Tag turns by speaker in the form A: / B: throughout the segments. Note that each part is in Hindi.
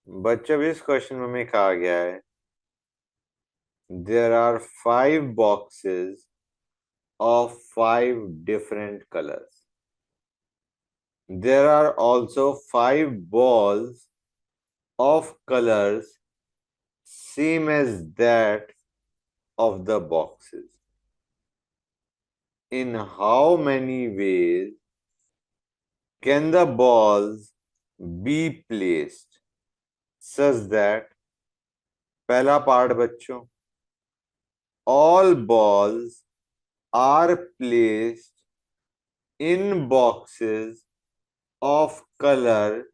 A: बच्चों इस क्वेश्चन में हमें कहा गया है there are 5 boxes of 5 different colors. There are also 5 balls of colors same as that of the boxes. In how many ways can the balls be placed such that पहला पार्ट बच्चों all balls are placed in boxes of color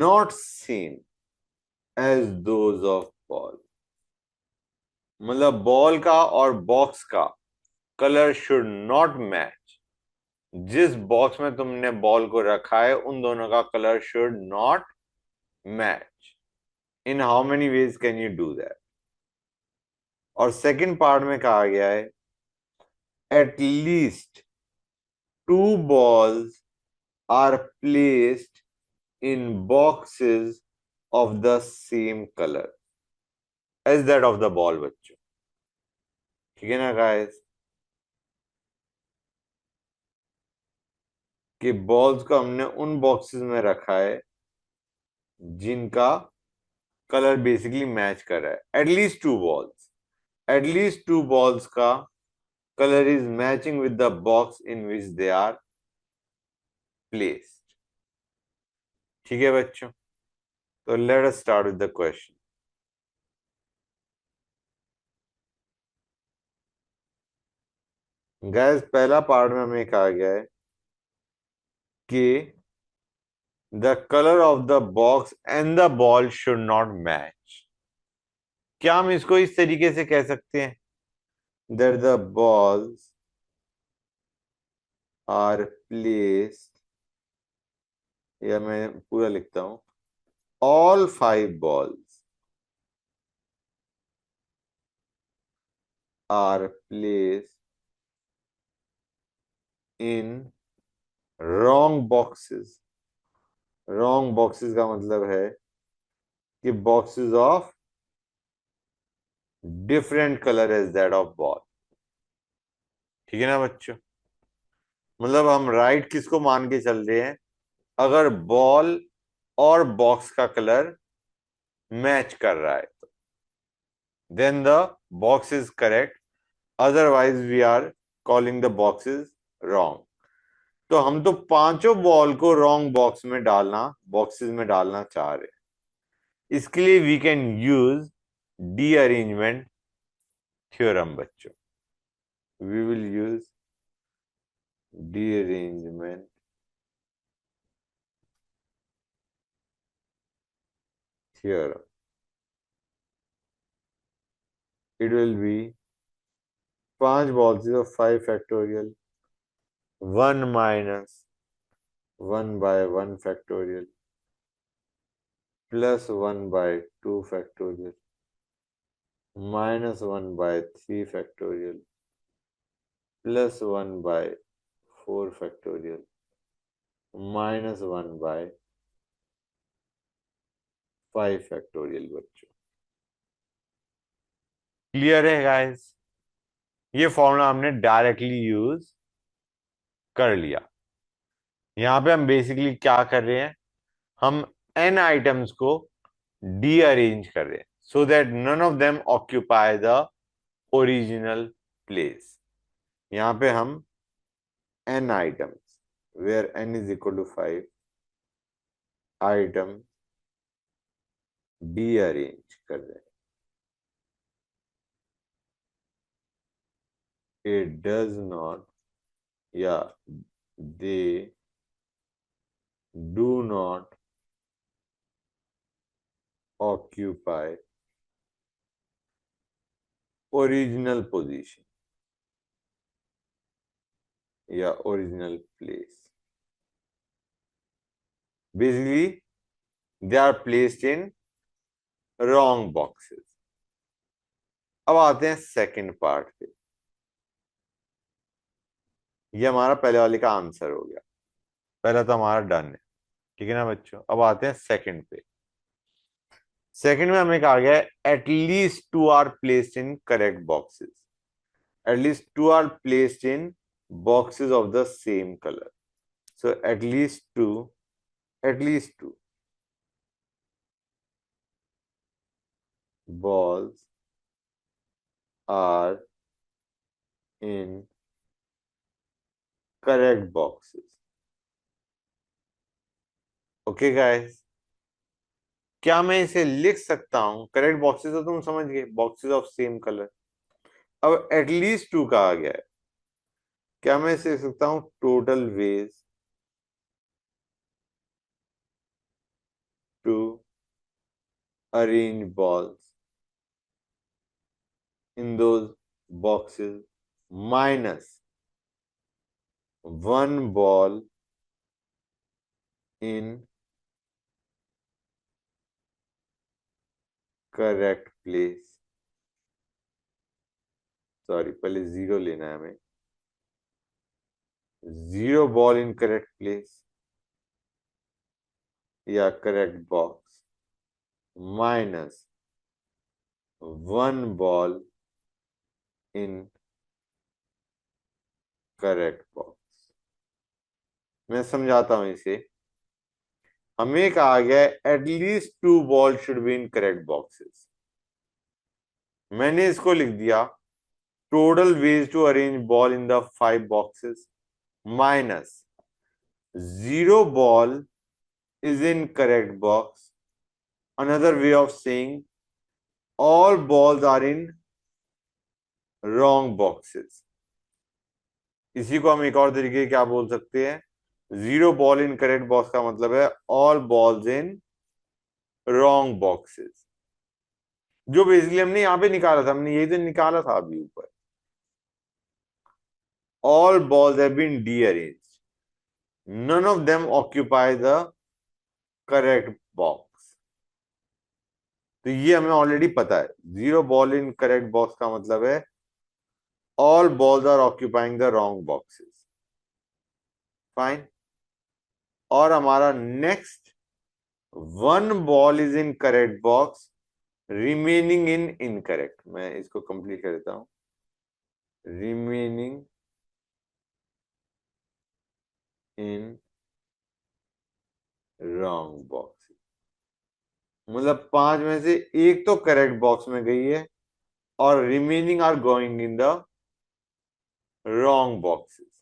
A: not seen as those of ball. मतलब बॉल का और बॉक्स का कलर शुड नॉट मैच। जिस बॉक्स में तुमने बॉल को रखा है उन दोनों का colour should not match. In how many ways can you do that? और सेकंड पार्ट में कहा गया है at least 2 balls are placed in boxes of the same color as that of the ball बच्चों। ठीक है ना गाइस? कि बॉल्स को हमने उन बॉक्सेस में रखा है जिनका कलर बेसिकली मैच कर रहा है। एटलीस्ट 2 balls का colour is matching with the box in which they are placed. ठीक है बच्चों, तो let us start with the question. Guys पहला पार्ट में हमें कहा गया है कि the colour of the box and the ball should not match. क्या हम इसको इस तरीके से कह सकते हैं that the balls are placed, या मैं पूरा लिखता हूं all 5 balls are placed in wrong boxes। wrong boxes का मतलब है कि boxes of different color as that of ball। ठीक है ना बच्चों? मतलब हम राइट किसको मान के चल रहे हैं? अगर बॉल और बॉक्स का कलर मैच कर रहा है तो then the box is correct, otherwise we are calling the boxes wrong. तो हम तो पांचों बॉल को रॉन्ग बॉक्सेस में डालना चाह रहे हैं। इसके लिए we can use the arrangement theorem बच्चों। We will use the arrangement theorem. It will be 5 balls of 5 factorial 1 - 1/1 factorial plus 1/2 factorial minus 1/3 factorial plus 1/4 factorial minus 1/5 factorial बच्चों। क्लियर है गाइस? ये फॉर्मूला हमने डायरेक्टली यूज कर लिया। यहां पे हम बेसिकली क्या कर रहे हैं, हम n आइटम्स को डी अरेंज कर रहे हैं so that none of them occupy the original place. यहां पे हम n items where n is equal to 5 item D arrange कर रहे हैं। it does not, या they do not occupy original position या original place. Basically they are placed in wrong boxes. अब आते हैं सेकंड पार्ट पे। ये हमारा पहले वाले का आंसर हो गया, पहला तो हमारा डन है। ठीक है ना बच्चों? अब आते हैं सेकंड पे। सेकंड में हमें कहा गया है at least two are placed in correct boxes, at least two are placed in boxes of the same colour. So at least two balls are in correct boxes. Okay guys, क्या मैं इसे लिख सकता हूं? करेक्ट बॉक्सेस तो तुम समझ गए, बॉक्सेस ऑफ सेम कलर. अब एटलीस्ट टू कहा गया है, क्या मैं इसे लिख सकता हूं? Total ways to arrange balls in those boxes minus one ball in correct place. Sorry, पहले जीरो लेना है हमें. Zero ball in correct place या correct box minus one ball in correct box. मैं समझाता हूं इसे. हमें कहा गया है at least two ball should be in correct boxes. मैंने इसको लिख दिया total ways to arrange ball in the five boxes minus zero ball is in correct box. Another way of saying all balls are in wrong boxes. इसी को हम एक और तरीके क्या बोल सकते हैं? Zero ball in correct box का मतलब है all balls in wrong boxes. जो बेसिकली हमने यहां पे निकाला था, हमने यही तो निकाला था अभी ऊपर. All balls have been deranged, none of them occupy the correct box. तो ये हमें ऑलरेडी पता है. Zero ball in correct box का मतलब है all balls are occupying the wrong boxes. Fine. और हमारा next one ball is in correct box remaining in incorrect. मैं इसको कंप्लीट कर देता हूं. रिमेनिंग इन रॉन्ग बॉक्स, मतलब पांच में से एक तो करेक्ट बॉक्स में गई है और remaining are going in the wrong boxes.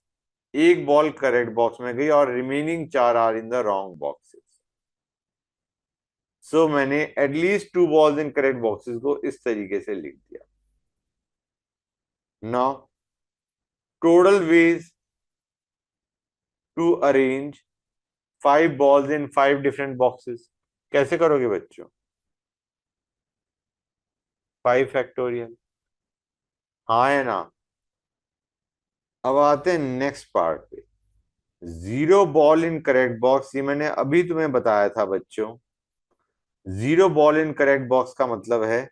A: एक बॉल करेक्ट बॉक्स में गई और रिमेनिंग चार are in the wrong boxes. So मैंने at least two balls in correct boxes को इस तरीके से लिख दिया. Now total ways to arrange five balls in five different boxes. कैसे करोगे बच्चों? Five factorial. हाँ है ना? अब आते हैं नेक्स्ट पार्ट पे. Zero ball in correct box, ये मैंने अभी तुम्हें बताया था बच्चों. Zero ball in correct box का मतलब है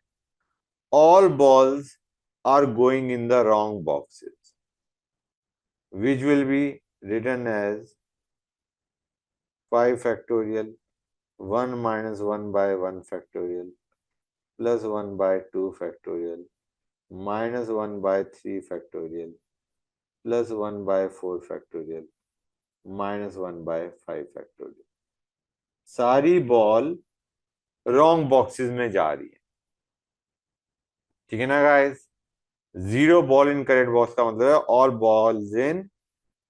A: all balls are going in the wrong boxes, which will be written as 5 factorial 1 minus 1 by 1 factorial plus 1 by 2 factorial minus 1 by 3 factorial plus 1 by 4 factorial minus 1 by 5 factorial. सारी बॉल रॉन्ग बॉक्सेस में जा रही है. ठीक है ना guys? Zero ball in correct box का मतलब है all balls in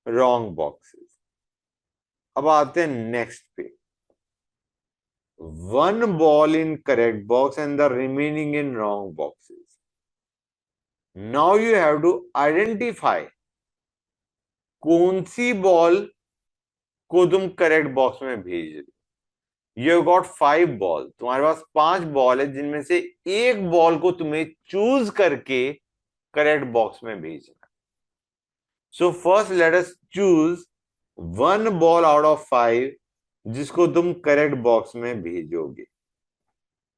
A: wrong boxes. अब आते हैं नेक्स्ट पे. One ball in correct box and the remaining in wrong boxes. Now you have to identify कौन सी बॉल को तुम करेक्ट बॉक्स में भेज रहे हो. यू गॉट फाइव बॉल, तुम्हारे पास पांच बॉल है जिनमें से एक बॉल को तुम्हें चूज करके करेक्ट बॉक्स में भेजना. So first let us choose one ball out of five जिसको तुम करेक्ट बॉक्स में भेजोगे.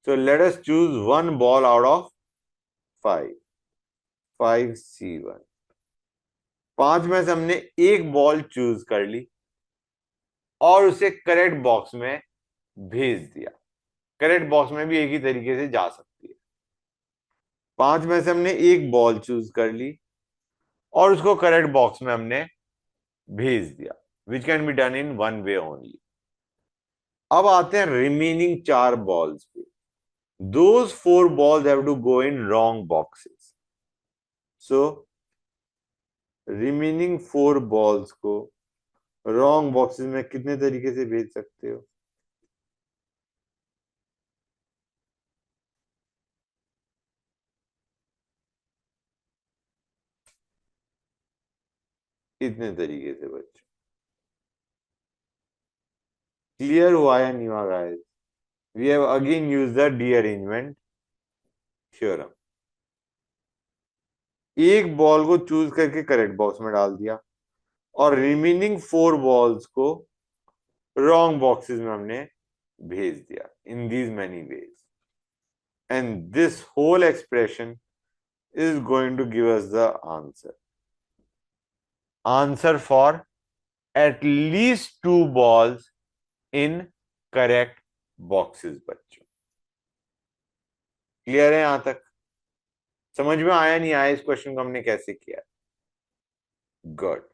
A: So let us choose one ball out of five. 5C1. पांच में से हमने एक बॉल चूज कर ली और उसे करेक्ट बॉक्स में भेज दिया. करेक्ट बॉक्स में भी एक ही तरीके से जा सकती है। 5 में से हमने एक बॉल चूज कर ली और उसको करेक्ट बॉक्स में हमने भेज दिया, which can be done in one way only. अब आते हैं रिमेनिंग 4 बॉल्स पे। Those 4 balls have to go in wrong boxes. So remaining 4 balls को रॉन्ग बॉक्सेस में कितने तरीके से भेज सकते हो? इतने तरीके से बच्चों। क्लियर हुआ या नहीं हुआ guys? We have again use the de arrangement theorem. एक बॉल को चूज करके करेक्ट बॉक्स में डाल दिया और रिमेनिंग 4 balls को रॉन्ग बॉक्सेस में हमने भेज दिया in these many ways, and this whole expression is going to give us the answer for at least 2 balls in correct boxes बच्चों। क्लियर है यहां तक? समझ में आया नहीं आया इस क्वेश्चन को हमने कैसे किया? गुड।